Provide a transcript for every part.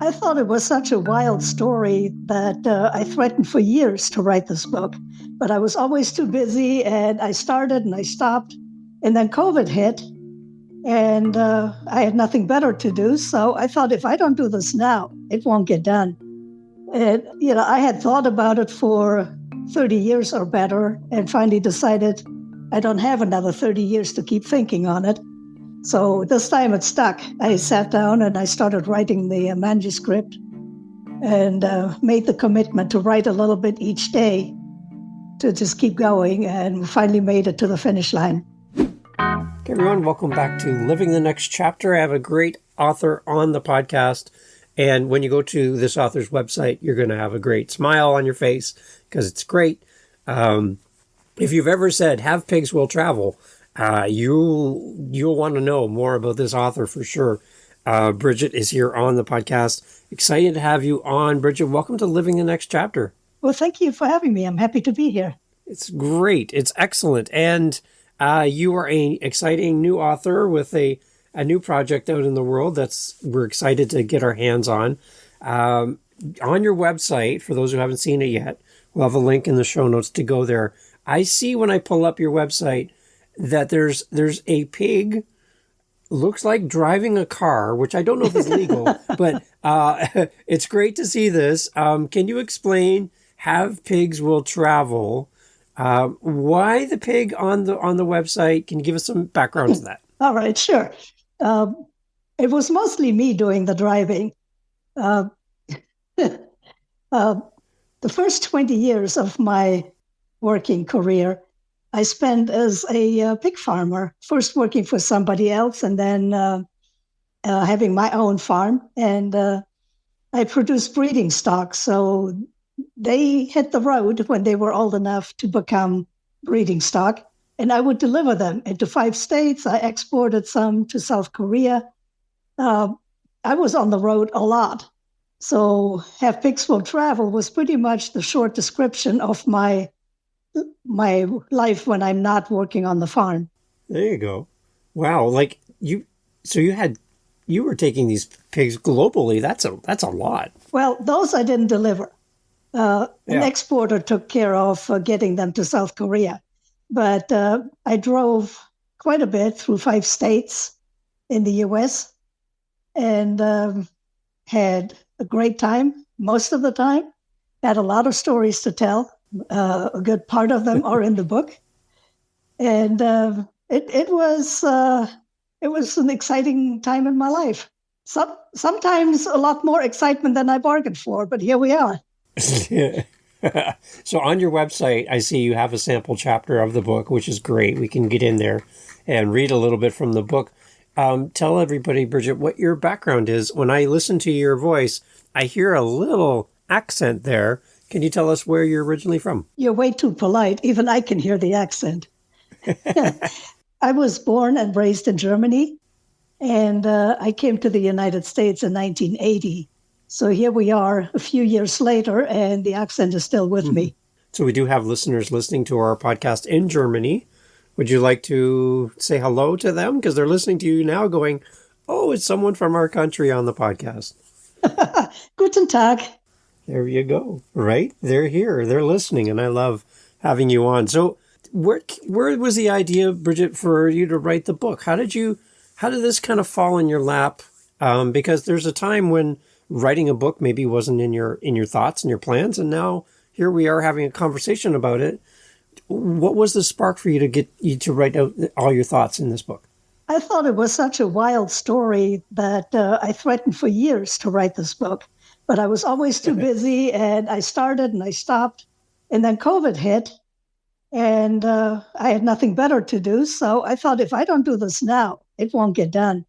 I thought it was such a wild story that I threatened for years to write this book, but I was always too busy, and I started and I stopped, and then COVID hit, and I had nothing better to do. So I thought, if I don't do this now, it won't get done. And, I had thought about it for 30 years or better, and finally decided I don't have another 30 years to keep thinking on it. So this time it stuck. I sat down and I started writing the manuscript and made the commitment to write a little bit each day to just keep going, and finally made it to the finish line. Okay, everyone, welcome back to Living the Next Chapter. I have a great author on the podcast, and when you go to this author's website, you're going to have a great smile on your face because it's great. If you've ever said, "Have pigs will travel," you'll want to know more about this author for sure. Brigitte is here on the podcast. Excited to have you on, Brigitte. Welcome to Living the Next Chapter. Well, thank you for having me. I'm happy to be here. It's great. It's excellent. And you are an exciting new author with a new project out in the world we're excited to get our hands on. On your website, for those who haven't seen it yet, we'll have a link in the show notes to go there. I see when I pull up your website that there's a pig, looks like driving a car, which I don't know if is legal, but it's great to see this. Can you explain Have Pigs Will Travel? Why the pig on the website? Can you give us some background to that? All right, sure. It was mostly me doing the driving. The first 20 years of my working career, I spent as a pig farmer, first working for somebody else and then having my own farm. And I produced breeding stock. So they hit the road when they were old enough to become breeding stock. And I would deliver them into 5 states. I exported some to South Korea. I was on the road a lot. So Have Pigs Will Travel was pretty much the short description of my life when I'm not working on the farm. There you go. Wow. Like you were taking these pigs globally. That's a lot. Well, those I didn't deliver. An exporter took care of getting them to South Korea. But I drove quite a bit through 5 states in the U.S. and had a great time most of the time. Had a lot of stories to tell. A good part of them are in the book. And it was an exciting time in my life. Sometimes a lot more excitement than I bargained for, but here we are. So on your website, I see you have a sample chapter of the book, which is great. We can get in there and read a little bit from the book. Tell everybody, Brigitte, what your background is. When I listen to your voice, I hear a little accent there. Can you tell us where you're originally from? You're way too polite. Even I can hear the accent. I was born and raised in Germany, and I came to the United States in 1980. So here we are a few years later, and the accent is still with me. So we do have listeners listening to our podcast in Germany. Would you like to say hello to them? Because they're listening to you now going, oh, it's someone from our country on the podcast. Guten Tag. There you go. Right? They're here. They're listening, and I love having you on. So where was the idea, Brigitte, for you to write the book? How did this kind of fall in your lap? Because there's a time when writing a book maybe wasn't in your thoughts and your plans, and now here we are having a conversation about it. What was the spark for you to get you to write out all your thoughts in this book? I thought it was such a wild story that I threatened for years to write this book, but I was always too busy, and I started and I stopped, and then COVID hit, and I had nothing better to do. So I thought, if I don't do this now, it won't get done.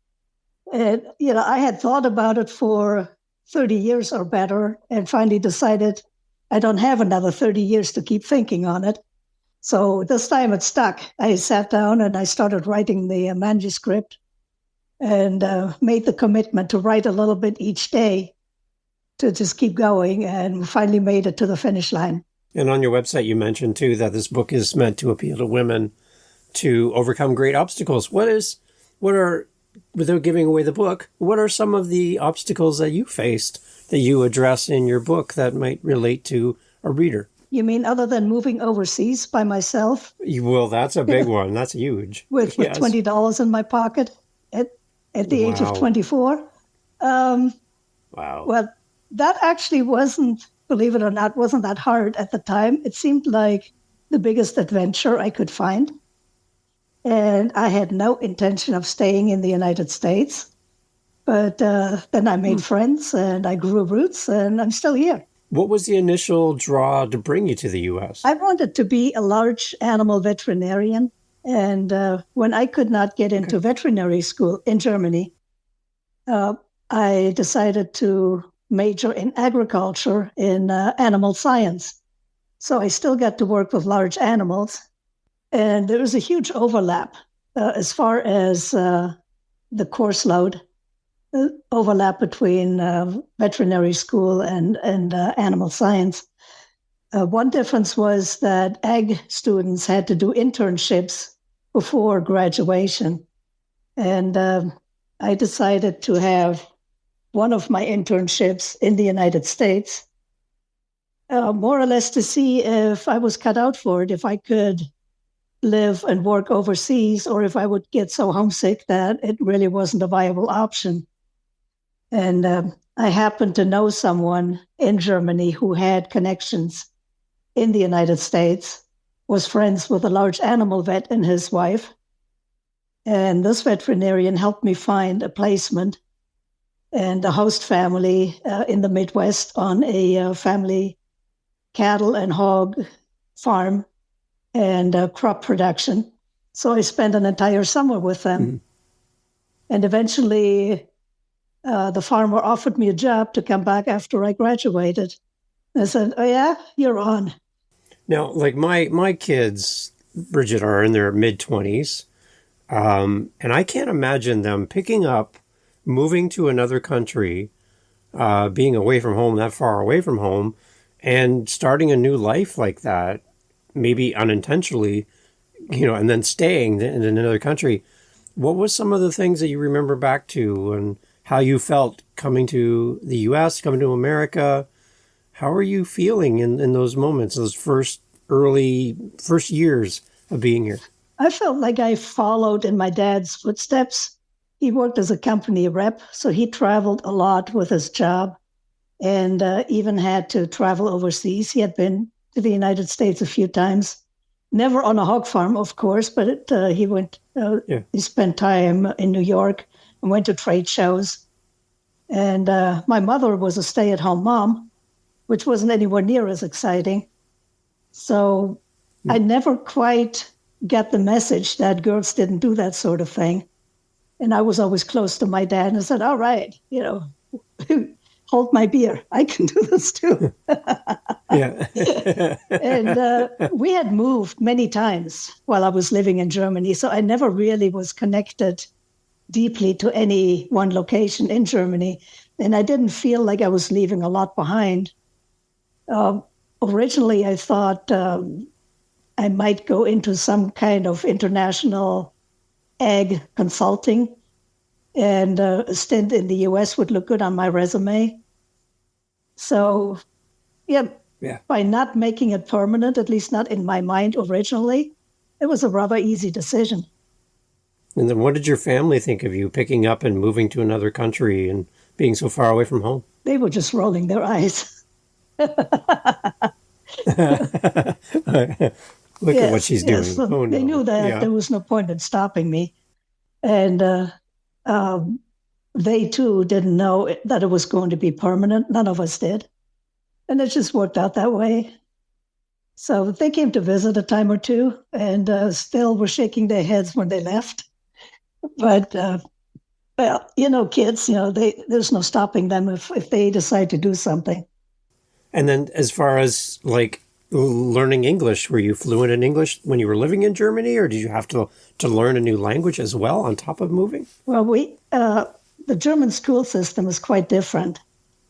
And, I had thought about it for 30 years or better, and finally decided I don't have another 30 years to keep thinking on it. So this time it stuck. I sat down and I started writing the manuscript and made the commitment to write a little bit each day to just keep going, and finally made it to the finish line. And on your website, you mentioned too that this book is meant to appeal to women to overcome great obstacles. What are without giving away the book, what are some of the obstacles that you faced that you address in your book that might relate to a reader? You mean other than moving overseas by myself? Well, that's a big one. That's huge. With Yes. $20 in my pocket at the age of 24. Wow. Well, that actually wasn't, believe it or not, wasn't that hard at the time. It seemed like the biggest adventure I could find. And I had no intention of staying in the United States. But then I made friends and I grew roots and I'm still here. What was the initial draw to bring you to the U.S.? I wanted to be a large animal veterinarian. And when I could not get into veterinary school in Germany, I decided to major in agriculture in animal science. So I still got to work with large animals. And there was a huge overlap as far as the course load, overlap between veterinary school and animal science. One difference was that ag students had to do internships before graduation. And I decided to have one of my internships in the United States, more or less to see if I was cut out for it, if I could live and work overseas, or if I would get so homesick that it really wasn't a viable option. And I happened to know someone in Germany who had connections in the United States, was friends with a large animal vet and his wife. And this veterinarian helped me find a placement and a host family in the Midwest on a family cattle and hog farm and crop production. So I spent an entire summer with them. Mm-hmm. And eventually the farmer offered me a job to come back after I graduated. I said, "Oh yeah, you're on." Now, like my kids, Brigitte, are in their mid-20s. And I can't imagine them picking up, moving to another country, being away from home, that far away from home, and starting a new life like that, maybe unintentionally, and then staying in another country. What was some of the things that you remember back to and how you felt coming to the U.S., coming to America? How are you feeling in those moments, those first years of being here? I felt like I followed in my dad's footsteps. He worked as a company rep, so he traveled a lot with his job and even had to travel overseas. He had been to the United States a few times, never on a hog farm, of course, but he went. He spent time in New York and went to trade shows. And my mother was a stay-at-home mom, which wasn't anywhere near as exciting. So I never quite got the message that girls didn't do that sort of thing. And I was always close to my dad and I said, "All right, hold my beer. I can do this too." Yeah. And we had moved many times while I was living in Germany. So I never really was connected deeply to any one location in Germany. And I didn't feel like I was leaving a lot behind. Originally, I thought I might go into some kind of international ag consulting, and a stint in the U.S. would look good on my resume. So, by not making it permanent, at least not in my mind originally, it was a rather easy decision. And then what did your family think of you picking up and moving to another country and being so far away from home? They were just rolling their eyes. Look at what she's doing. So oh, no. They knew that there was no point in stopping me. And they, too, didn't know that it was going to be permanent. None of us did. And it just worked out that way. So they came to visit a time or two and still were shaking their heads when they left. But, kids, there's no stopping them if they decide to do something. And then as far as, learning English, were you fluent in English when you were living in Germany, or did you have to learn a new language as well on top of moving? Well, the German school system is quite different.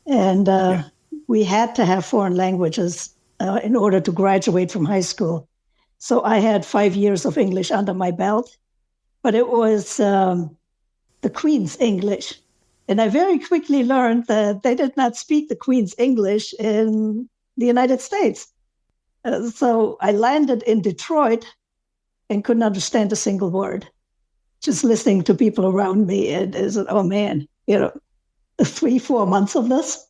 And we had to have foreign languages in order to graduate from high school. So I had 5 years of English under my belt, but it was the Queen's English. And I very quickly learned that they did not speak the Queen's English in the United States. So I landed in Detroit and couldn't understand a single word. Just listening to people around me, and I said, oh man, 3-4 months of this.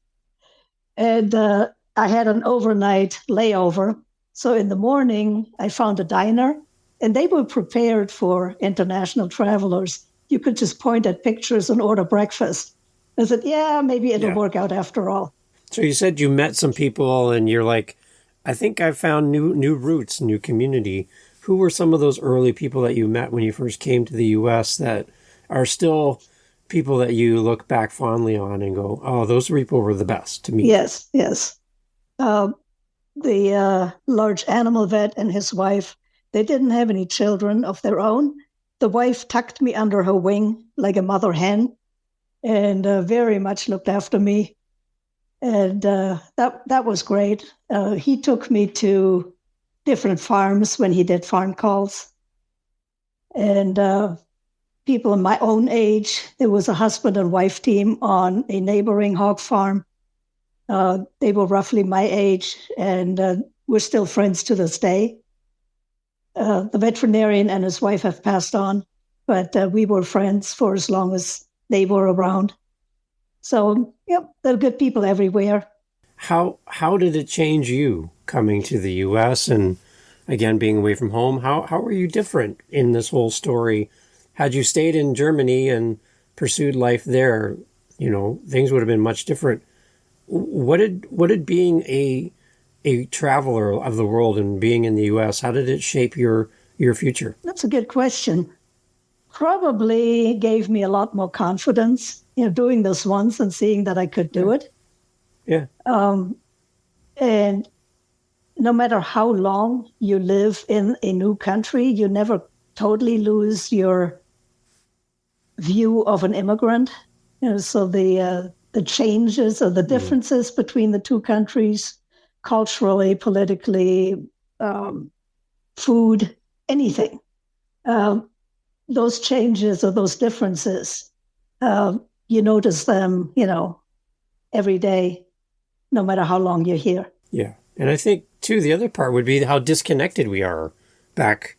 And I had an overnight layover. So in the morning, I found a diner, and they were prepared for international travelers. You could just point at pictures and order breakfast. I said, yeah, maybe it'll work out after all. So you said you met some people and you're like, I think I found new roots, new community. Who were some of those early people that you met when you first came to the U.S. that are still people that you look back fondly on and go, oh, those people were the best to meet? Yes. The large animal vet and his wife, they didn't have any children of their own. The wife tucked me under her wing like a mother hen and very much looked after me. And that was great. He took me to different farms when he did farm calls. And people in my own age, there was a husband and wife team on a neighboring hog farm. They were roughly my age, and we're still friends to this day. The veterinarian and his wife have passed on, but we were friends for as long as they were around. So, yep, there are good people everywhere. How did it change you coming to the U.S. and, again, being away from home? How were you different in this whole story? Had you stayed in Germany and pursued life there, things would have been much different. What did being a traveler of the world and being in the U.S., how did it shape your future? That's a good question. Probably gave me a lot more confidence, doing this once and seeing that I could do it. Yeah. And no matter how long you live in a new country, you never totally lose your view of an immigrant. So the changes or the differences between the two countries, culturally, politically, food, anything. Those changes or those differences, you notice them, every day, no matter how long you're here. Yeah. And I think, too, the other part would be how disconnected we are back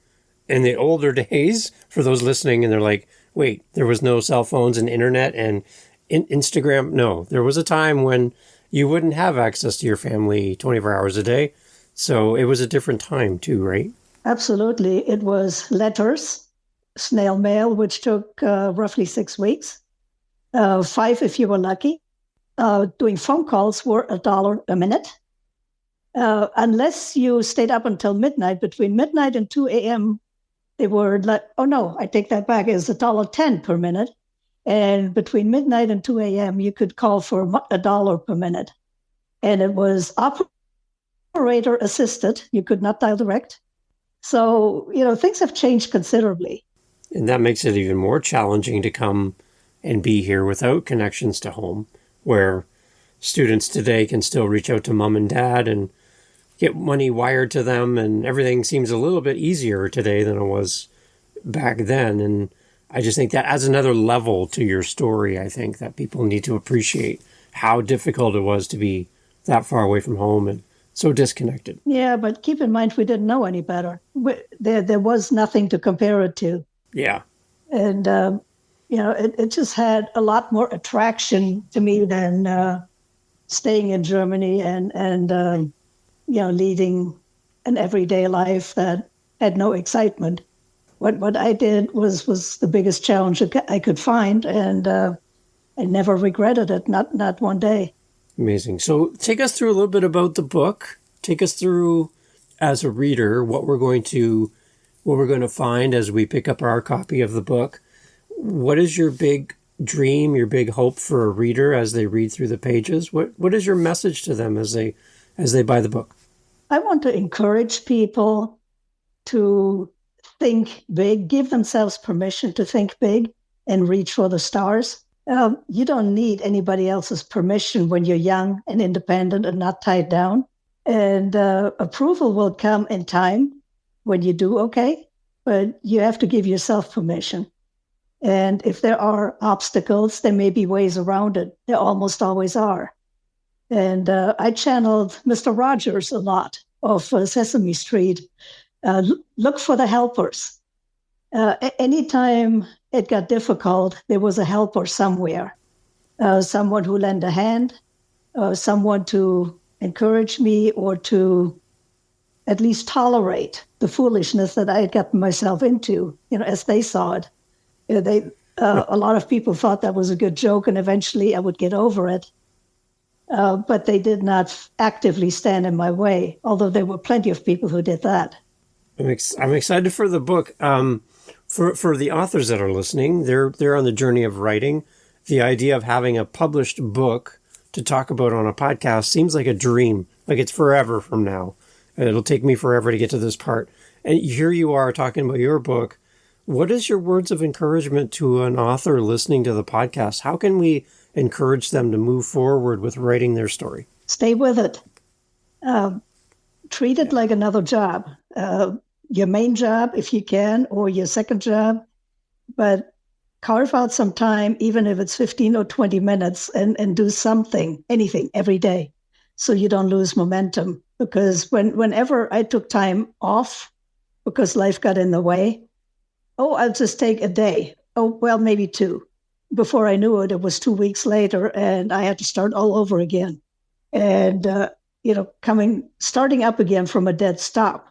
in the older days for those listening. And they're like, wait, there was no cell phones and internet and Instagram. No, there was a time when you wouldn't have access to your family 24 hours a day. So it was a different time, too, right? Absolutely. It was letters, snail mail, which took roughly 6 weeks, 5 if you were lucky. Doing phone calls were $1 a minute. Unless you stayed up until midnight, between midnight and 2 a.m., they were like, oh no, I take that back, it's $1.10 per minute. And between midnight and 2 a.m., you could call for $1 per minute. And it was operator assisted. You could not dial direct. So, things have changed considerably. And that makes it even more challenging to come and be here without connections to home, where students today can still reach out to mom and dad and get money wired to them, and everything seems a little bit easier today than it was back then. And I just think that adds another level to your story. I think that people need to appreciate how difficult it was to be that far away from home and so disconnected. Yeah, but keep in mind, we didn't know any better. There was nothing to compare it to. Yeah. And, it just had a lot more attraction to me than staying in Germany and leading an everyday life that had no excitement. What I did was the biggest challenge I could find, and I never regretted it, not one day. Amazing. So take us through a little bit about the book. Take us through, as a reader, what we're going to find as we pick up our copy of the book. What is your big dream, your big hope for a reader as they read through the pages? What is your message to them as they buy the book? I want to encourage people to think big, give themselves permission to think big and reach for the stars. You don't need anybody else's permission when you're young and independent and not tied down. And approval will come in time when you do okay, but you have to give yourself permission. And if there are obstacles, there may be ways around it. There almost always are. And I channeled Mr. Rogers a lot of Sesame Street. Look for the helpers. Anytime it got difficult, there was a helper somewhere. Someone who lent a hand, someone to encourage me or to at least tolerate the foolishness that I had gotten myself into, as they saw it. A lot of people thought that was a good joke, and eventually I would get over it. But they did not actively stand in my way, although there were plenty of people who did that. I'm excited for the book. For the authors that are listening, they're on the journey of writing. The idea of having a published book to talk about on a podcast seems like a dream. Like it's forever from now. It'll take me forever to get to this part. And here you are talking about your book. What is your words of encouragement to an author listening to the podcast? How can we encourage them to move forward with writing their story? Stay with it. Treat it like another job. Your main job, if you can, or your second job. But carve out some time, even if it's 15 or 20 minutes, and do something, anything, every day, so you don't lose momentum. Because whenever I took time off because life got in the way, I'll just take a day. Well, maybe two. Before I knew it, it was 2 weeks later, and I had to start all over again. And, starting up again from a dead stop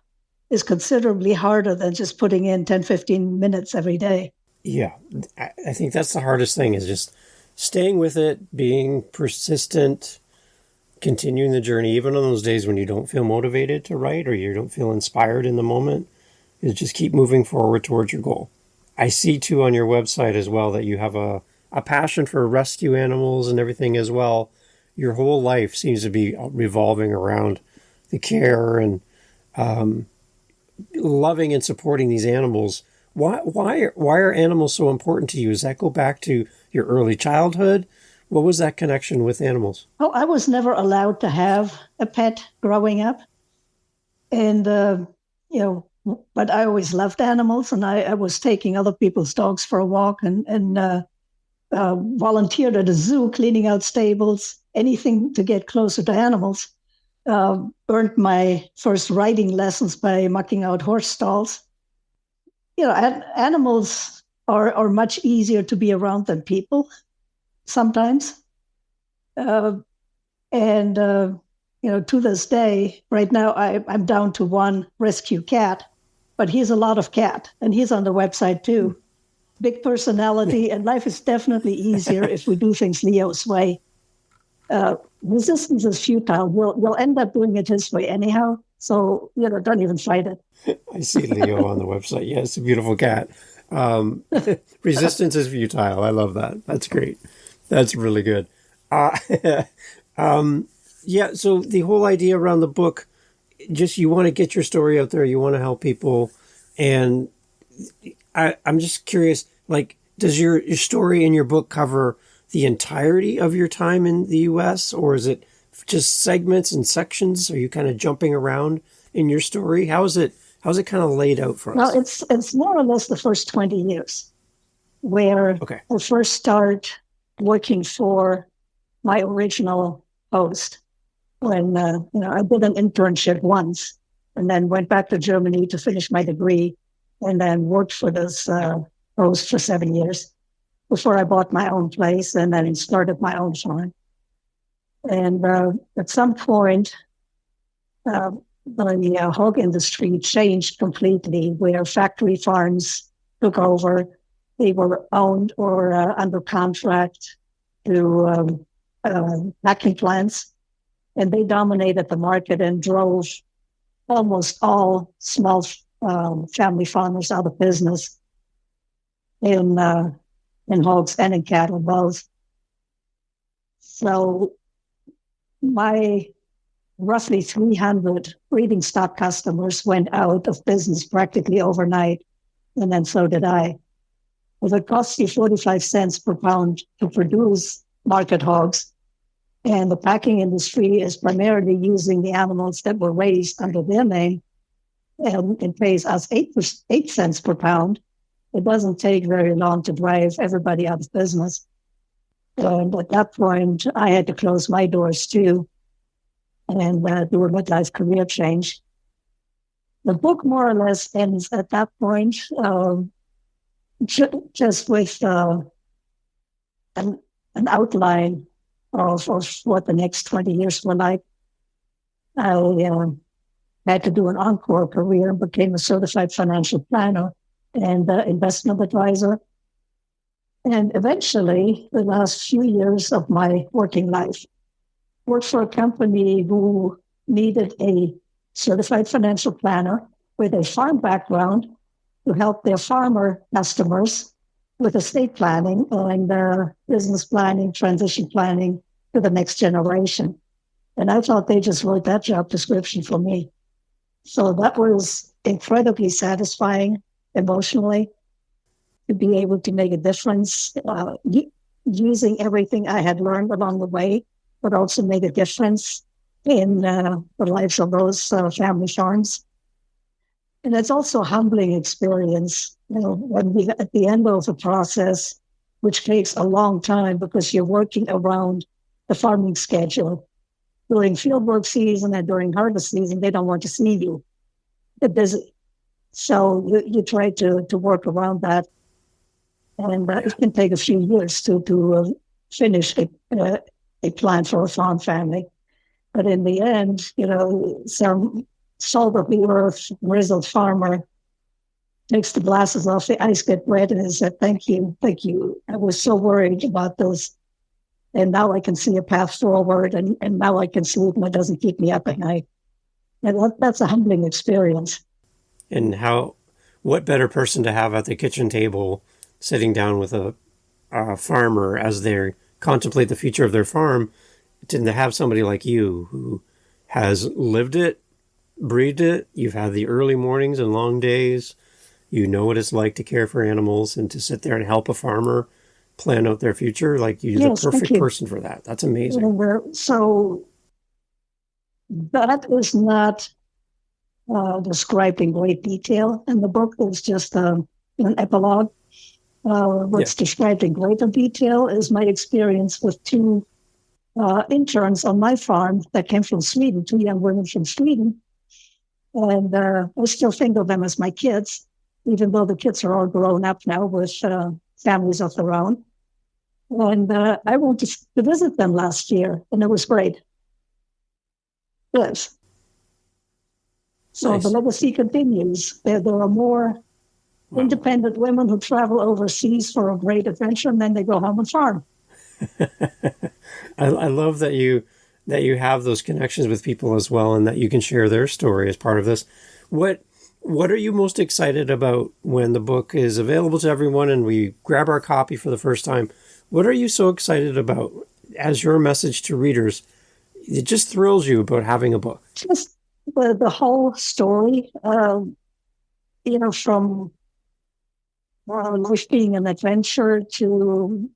is considerably harder than just putting in 10, 15 minutes every day. Yeah, I think that's the hardest thing, is just staying with it, being persistent, continuing the journey, even on those days when you don't feel motivated to write or you don't feel inspired in the moment, is just keep moving forward towards your goal. I see too on your website as well that you have a passion for rescue animals and everything as well. Your whole life seems to be revolving around the care and loving and supporting these animals. Why are animals so important to you? Does that go back to your early childhood? What was that connection with animals? I was never allowed to have a pet growing up. And, but I always loved animals, and I was taking other people's dogs for a walk and volunteered at a zoo, cleaning out stables, anything to get closer to animals. Earned my first riding lessons by mucking out horse stalls. Animals are much easier to be around than people sometimes. To this day, right now, I'm down to one rescue cat, but he's a lot of cat, and he's on the website too. Big personality, and life is definitely easier if we do things Leo's way. Resistance is futile. We'll end up doing it his way anyhow, so, don't even fight it. I see Leo on the website. Yeah, it's a beautiful cat. Resistance is futile. I love that. That's great. That's really good. Yeah, so the whole idea around the book, just you want to get your story out there, you want to help people, and I'm just curious, like, does your story in your book cover the entirety of your time in the U.S., or is it just segments and sections? Are you kind of jumping around in your story? How's it kind of laid out for us? Well, it's more or less the first 20 years where I first start working for my original host when I did an internship once and then went back to Germany to finish my degree and then worked for this host for 7 years before I bought my own place and then started my own farm. And at some point, the hog industry changed completely, where factory farms took over. They were owned or under contract to packing plants, and they dominated the market and drove almost all small family farmers out of business in hogs and in cattle both. So my roughly 300 breeding stock customers went out of business practically overnight, and then so did I. If it costs you 45 cents per pound to produce market hogs, and the packing industry is primarily using the animals that were raised under their name, and it pays us 8 cents per pound, it doesn't take very long to drive everybody out of business. And at that point, I had to close my doors too and do a midlife career change. The book more or less ends at that point, just with an outline of what the next 20 years were like. I had to do an encore career and became a certified financial planner and investment advisor. And eventually, the last few years of my working life, worked for a company who needed a certified financial planner with a farm background to help their farmer customers with estate planning and business planning, transition planning to the next generation. And I thought they just wrote that job description for me. So that was incredibly satisfying emotionally to be able to make a difference using everything I had learned along the way, but also make a difference in the lives of those family farms. And it's also a humbling experience, when we at the end of the process, which takes a long time because you're working around the farming schedule. During fieldwork season and during harvest season, they don't want to see you. They're busy. So you try to work around that. And it can take a few years to finish a plan for a farm family. But in the end, some salt of the earth, grizzled farmer takes the glasses off, the ice get wet, and he said, thank you. I was so worried about those. And now I can see a path forward, and now I can sleep, and it doesn't keep me up at night. And that's a humbling experience. And what better person to have at the kitchen table sitting down with a farmer as they contemplate the future of their farm, to have somebody like you who has lived it, breathed it. You've had the early mornings and long days. You know what it's like to care for animals and to sit there and help a farmer plan out their future. Like, you're the perfect person for that. That's amazing. So that is not described in great detail in the book. There's just an epilogue. What's described in greater detail is my experience with two interns on my farm that came from Sweden, two young women from Sweden. And I still think of them as my kids, even though the kids are all grown up now with families of their own. And I went to visit them last year, and it was great. Yes. So nice. The legacy continues. There are more independent women who travel overseas for a great adventure, and then they go home and farm. I love that you have those connections with people as well, and that you can share their story as part of this. What are you most excited about when the book is available to everyone and we grab our copy for the first time? What are you so excited about as your message to readers? It just thrills you about having a book. Just the whole story, from life being an adventure to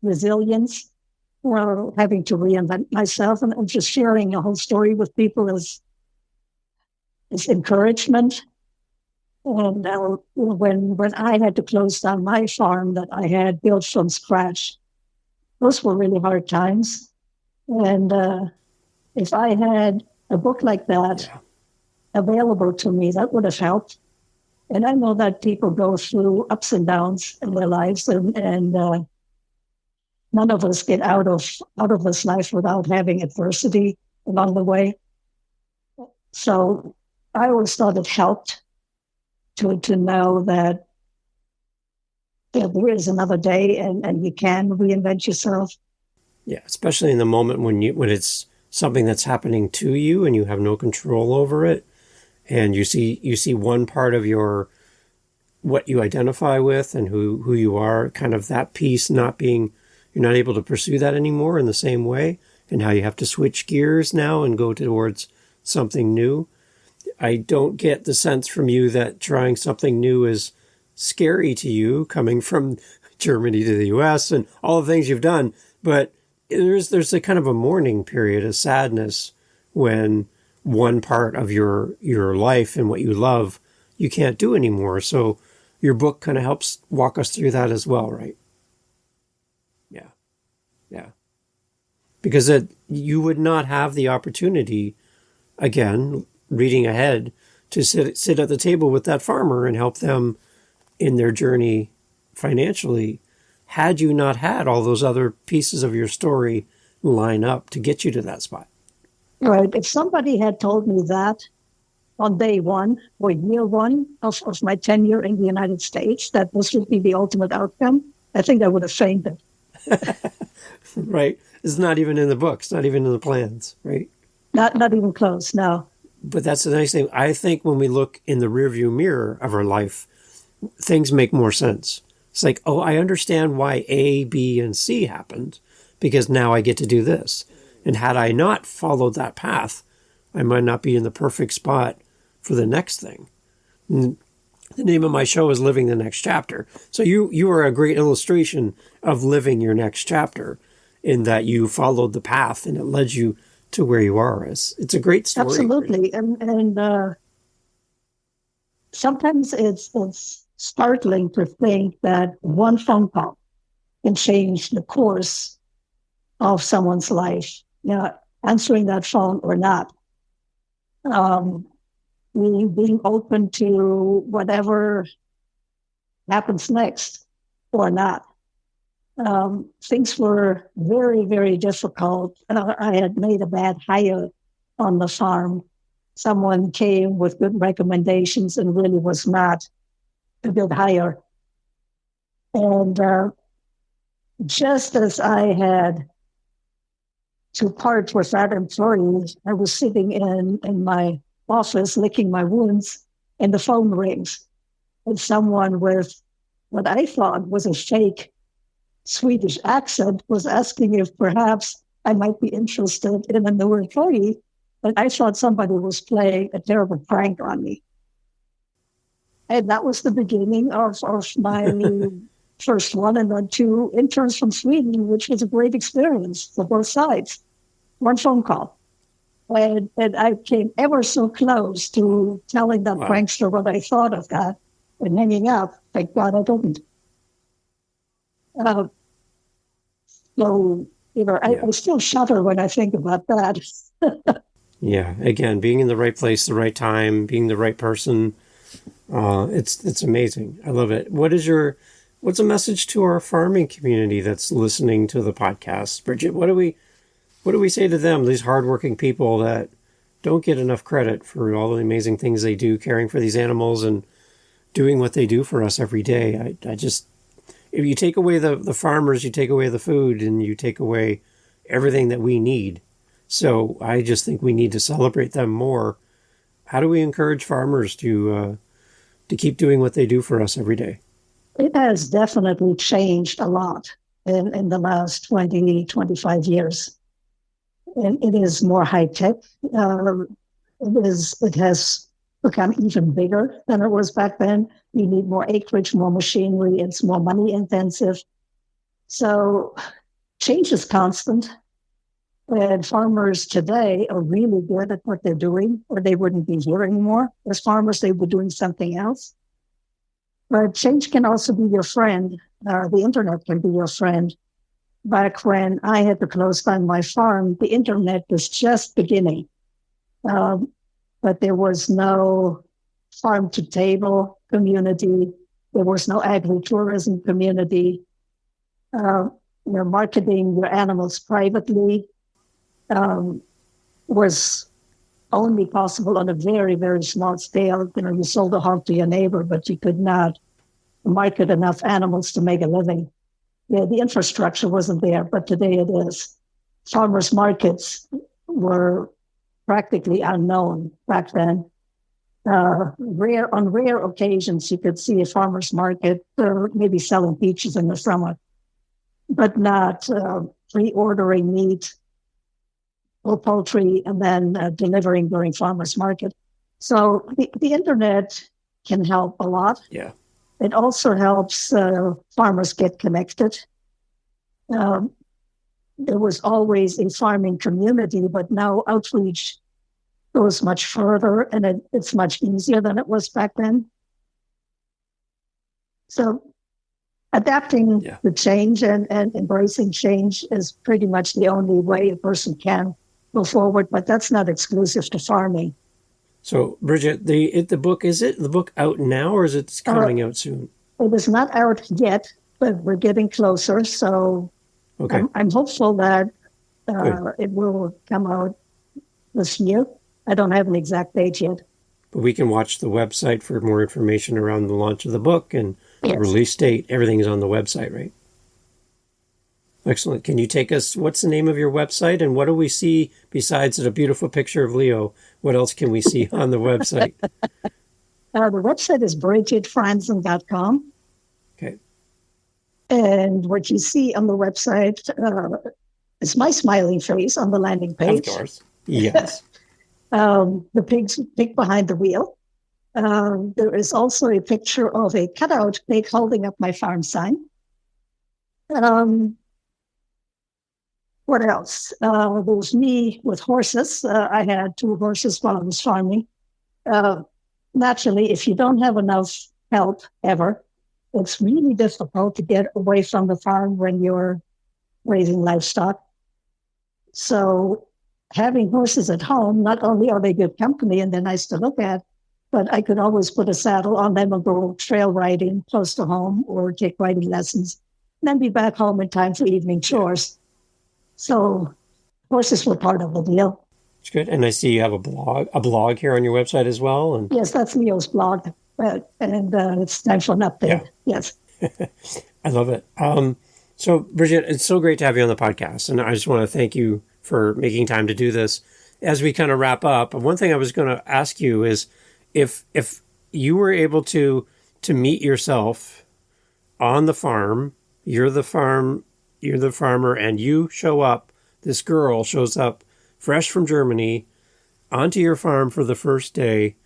resilience, having to reinvent myself, and just sharing a whole story with people is encouragement. And when I had to close down my farm that I had built from scratch, those were really hard times. And if I had a book like that available to me, that would have helped. And I know that people go through ups and downs in their lives, and none of us get out of this life without having adversity along the way. So I always thought it helped to know that there is another day, and you can reinvent yourself. Yeah, especially in the moment when it's something that's happening to you and you have no control over it, and you see one part of what you identify with and who you are, kind of that piece you're not able to pursue that anymore in the same way, and how you have to switch gears now and go towards something new. I don't get the sense from you that trying something new is scary to you, coming from Germany to the US and all the things you've done. But there's a kind of a mourning period, a sadness, when one part of your life and what you love, you can't do anymore. So your book kind of helps walk us through that as well, right? Yeah. Yeah. Because you would not have the opportunity, again, reading ahead, to sit at the table with that farmer and help them in their journey financially, had you not had all those other pieces of your story line up to get you to that spot. Right. If somebody had told me that on day one or year one of my tenure in the United States, that this would be the ultimate outcome, I think I would have fainted. Right. It's not even in the books, not even in the plans, right? Not even close, no. But that's the nice thing. I think when we look in the rearview mirror of our life, things make more sense. It's like, oh, I understand why A, B, and C happened, because now I get to do this. And had I not followed that path, I might not be in the perfect spot for the next thing. And the name of my show is Living the Next Chapter. So you are a great illustration of living your next chapter, in that you followed the path and it led you to where you are. It's a great story. Absolutely. And sometimes it's startling to think that one phone call can change the course of someone's life. Answering that phone or not. Being open to whatever happens next or not. Things were very, very difficult. I had made a bad hire on the farm. Someone came with good recommendations and really was not a good hire. And just as I had to part with that employee, I was sitting in my office licking my wounds, and the phone rings. And someone with what I thought was a fake Swedish accent was asking if perhaps I might be interested in a new employee. And I thought somebody was playing a terrible prank on me. And that was the beginning of my first one and then two interns from Sweden, which was a great experience for both sides. One phone call. And I came ever so close to telling that prankster what I thought of that and hanging up. Thank God I didn't. I still shudder when I think about that. Yeah. Again, being in the right place, the right time, being the right person. It's amazing. I love it. What's a message to our farming community that's listening to the podcast? Brigitte, what do we say to them, these hardworking people that don't get enough credit for all the amazing things they do, caring for these animals and doing what they do for us every day? If you take away the farmers, you take away the food, and you take away everything that we need. So I just think we need to celebrate them more. How do we encourage farmers to keep doing what they do for us every day? It has definitely changed a lot in the last 20, 25 years. And it is more high-tech. It has become even bigger than it was back then. You need more acreage, more machinery. It's more money intensive. So change is constant. And farmers today are really good at what they're doing, or they wouldn't be here anymore. As farmers, they were doing something else. But change can also be your friend. The internet can be your friend. Back when I had to close down my farm, the internet was just beginning. But there was no farm-to-table community. There was no agritourism community. You're marketing your animals privately was only possible on a very, very small scale. You sold a hog to your neighbor, but you could not market enough animals to make a living. The infrastructure wasn't there, but today it is. Farmers markets were practically unknown back then. On rare occasions, you could see a farmer's market, maybe selling peaches in the summer, but not pre-ordering meat or poultry and then delivering during farmer's market. So the internet can help a lot. Yeah. It also helps farmers get connected. There was always a farming community, but now outreach goes much further and it's much easier than it was back then. So adapting Yeah. to change and embracing change is pretty much the only way a person can go forward, but that's not exclusive to farming. So, Bridget, the book, is it the book out now or is it coming out soon? It is not out yet, but we're getting closer. So Okay, I'm hopeful that good. it will come out this year. I don't have an exact date yet. But we can watch the website for more information around the launch of the book and the Yes. release date. Everything is on the website, right? Excellent. Can you take us, what's the name of your website and what do we see besides a beautiful picture of Leo? What else can we see on the website? The website is brigittefranzen.com. Okay. And what you see on the website is my smiling face on the landing page. Of course. Yes. The pig behind the wheel. There is also a picture of a cutout pig holding up my farm sign. What else? There's me with horses. I had 2 horses while I was farming. Naturally, if you don't have enough help ever, it's really difficult to get away from the farm when you're raising livestock. So having horses at home, not only are they good company and they're nice to look at, but I could always put a saddle on them and go trail riding close to home or take riding lessons, and then be back home in time for evening chores. So horses were part of the deal. It's good. And I see you have a blog here on your website as well. And Yes, that's Leo's blog. And it's time for an update. Yeah. Yes. I love it. So, Brigitte, it's so great to have you on the podcast. And I just want to thank you for making time to do this. As we kind of wrap up, one thing I was going to ask you is if you were able to meet yourself on the farm, you're the farmer, and you show up, this girl shows up fresh from Germany onto your farm for the first day,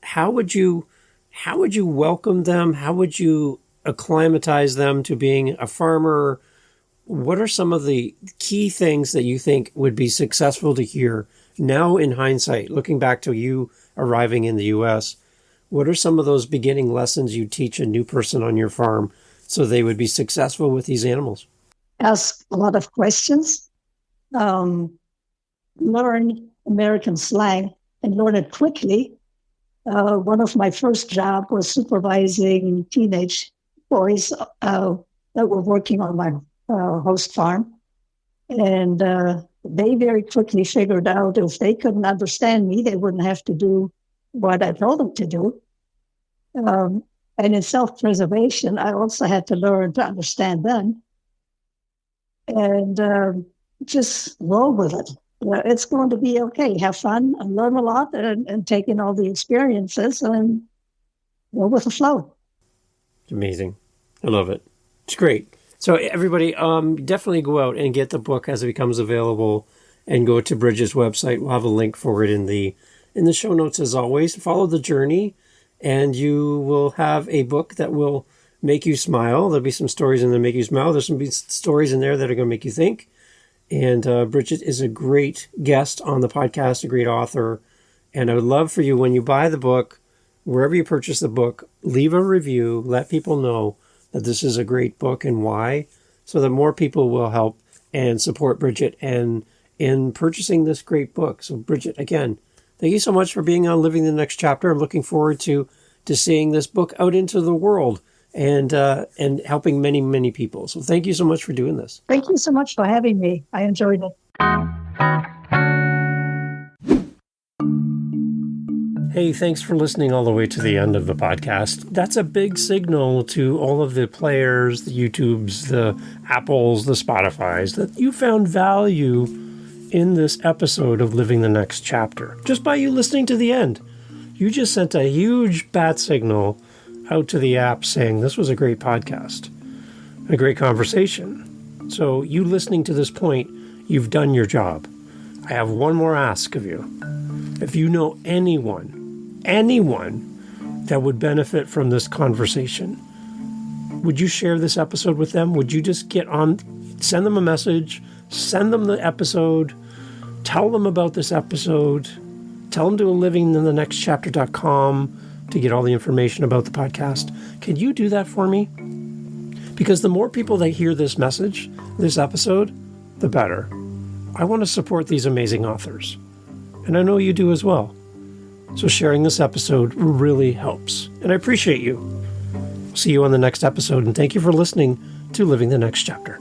how would you welcome them? How would you acclimatize them to being a farmer? What are some of the key things that you think would be successful to hear now in hindsight, looking back to you arriving in the U.S.? What are some of those beginning lessons you teach a new person on your farm so they would be successful with these animals? Ask a lot of questions. Learn American slang and learn it quickly. One of my first jobs was supervising teenage boys that were working on my host farm. And they very quickly figured out if they couldn't understand me, they wouldn't have to do what I told them to do. And in self-preservation, I also had to learn to understand them and just roll with it. It's going to be okay. Have fun and learn a lot and take in all the experiences and go with the flow. It's amazing. I love it. It's great. So everybody, definitely go out and get the book as it becomes available and go to Bridget's website. We'll have a link for it in the show notes as always. Follow the journey and you will have a book that will make you smile. There'll be some stories in there that make you smile. There's some stories in there that are going to make you think. And Brigitte is a great guest on the podcast, a great author. And I would love for you, when you buy the book, wherever you purchase the book, leave a review, let people know that this is a great book and why, so that more people will help and support Brigitte and in purchasing this great book. So Brigitte, again, thank you so much for being on Living the Next Chapter. I'm looking forward to seeing this book out into the world and helping many, many people. So thank you so much for doing this. Thank you so much for having me. I enjoyed it. Hey, thanks for listening all the way to the end of the podcast. That's a big signal to all of the players, the YouTubes, the Apples, the Spotifys, that you found value in this episode of Living the Next Chapter. Just by you listening to the end, you just sent a huge bat signal out to the app saying this was a great podcast, a great conversation. So you listening to this point, you've done your job. I have one more ask of you. If you know anyone that would benefit from this conversation, would you share this episode with them? Would you just get on, send them a message, send them the episode, tell them about this episode, tell them to livinginthenextchapter.com, to get all the information about the podcast. Can you do that for me? Because the more people that hear this message, this episode, the better. I want to support these amazing authors. And I know you do as well. So sharing this episode really helps. And I appreciate you. See you on the next episode, and thank you for listening to Living the Next Chapter.